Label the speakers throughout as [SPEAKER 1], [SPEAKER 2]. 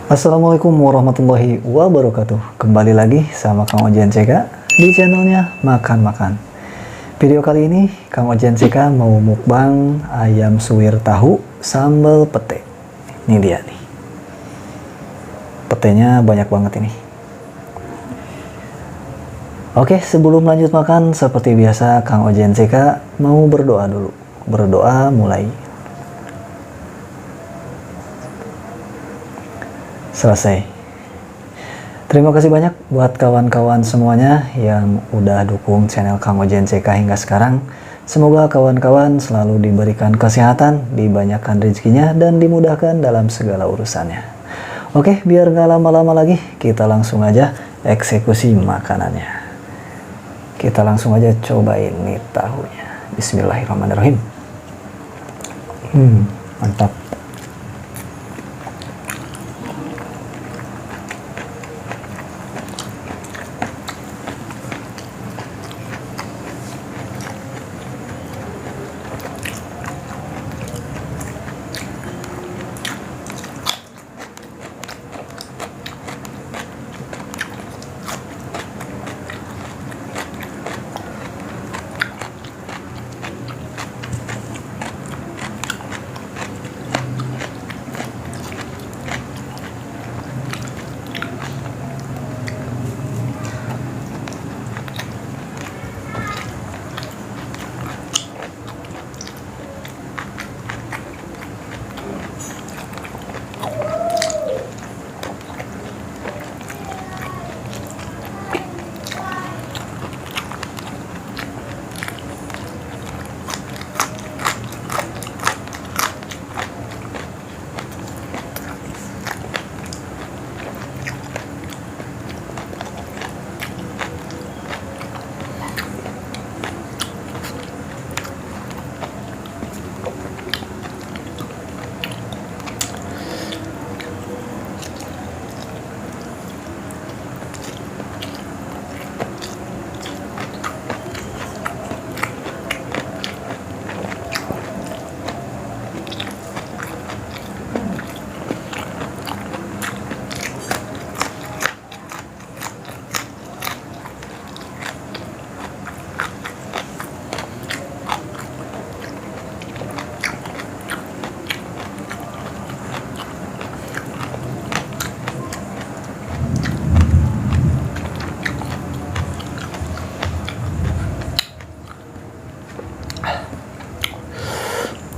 [SPEAKER 1] Assalamualaikum warahmatullahi wabarakatuh. Kembali lagi sama Kang Ojan CK di channelnya Makan-Makan. Video kali ini Kang Ojan CK mau mukbang ayam suwir tahu sambal pete. Ini dia nih. Petenya banyak banget ini. Oke, sebelum lanjut makan seperti biasa Kang Ojan CK mau berdoa dulu. Berdoa mulai. Selesai. Terima kasih banyak buat kawan-kawan semuanya yang udah dukung channel Kang Ojan CK hingga sekarang. Semoga kawan-kawan selalu diberikan kesehatan, dibanyakkan rezekinya, dan dimudahkan dalam segala urusannya. Oke, biar gak lama-lama lagi, kita langsung aja eksekusi makanannya. Kita langsung aja cobain nih tahunya. Bismillahirrahmanirrahim. Mantap.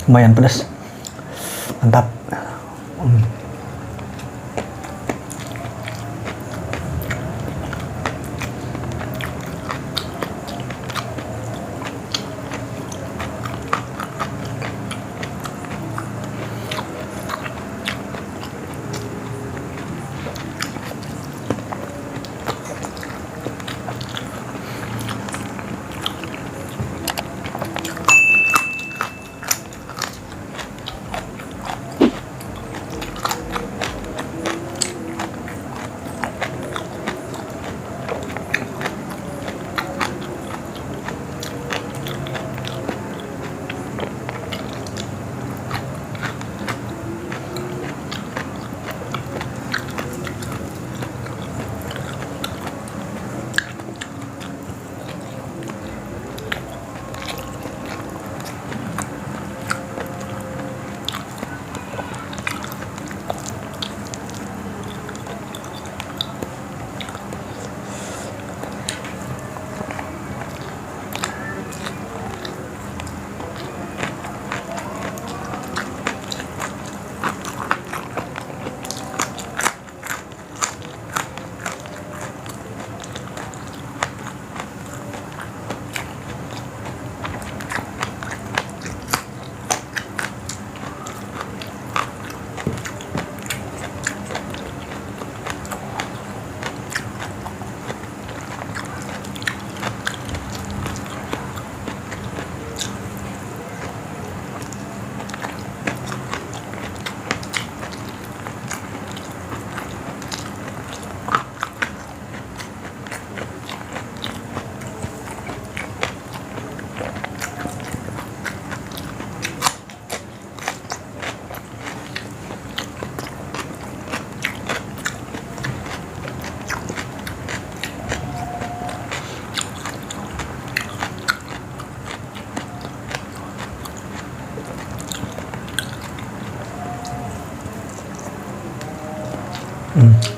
[SPEAKER 1] Lumayan pedas, mantap. Hmm.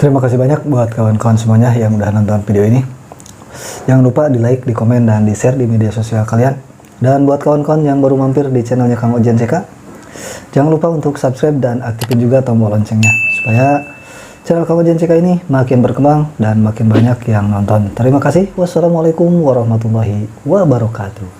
[SPEAKER 1] Terima kasih banyak buat kawan-kawan semuanya yang udah nonton video ini. Jangan lupa di like, di komen, dan di share di media sosial kalian. Dan buat kawan-kawan yang baru mampir di channelnya Kang Ojen CK, jangan lupa untuk subscribe dan aktifin juga tombol loncengnya supaya channel Kang Ojen CK ini makin berkembang dan makin banyak yang nonton. Terima kasih. Wassalamualaikum warahmatullahi wabarakatuh.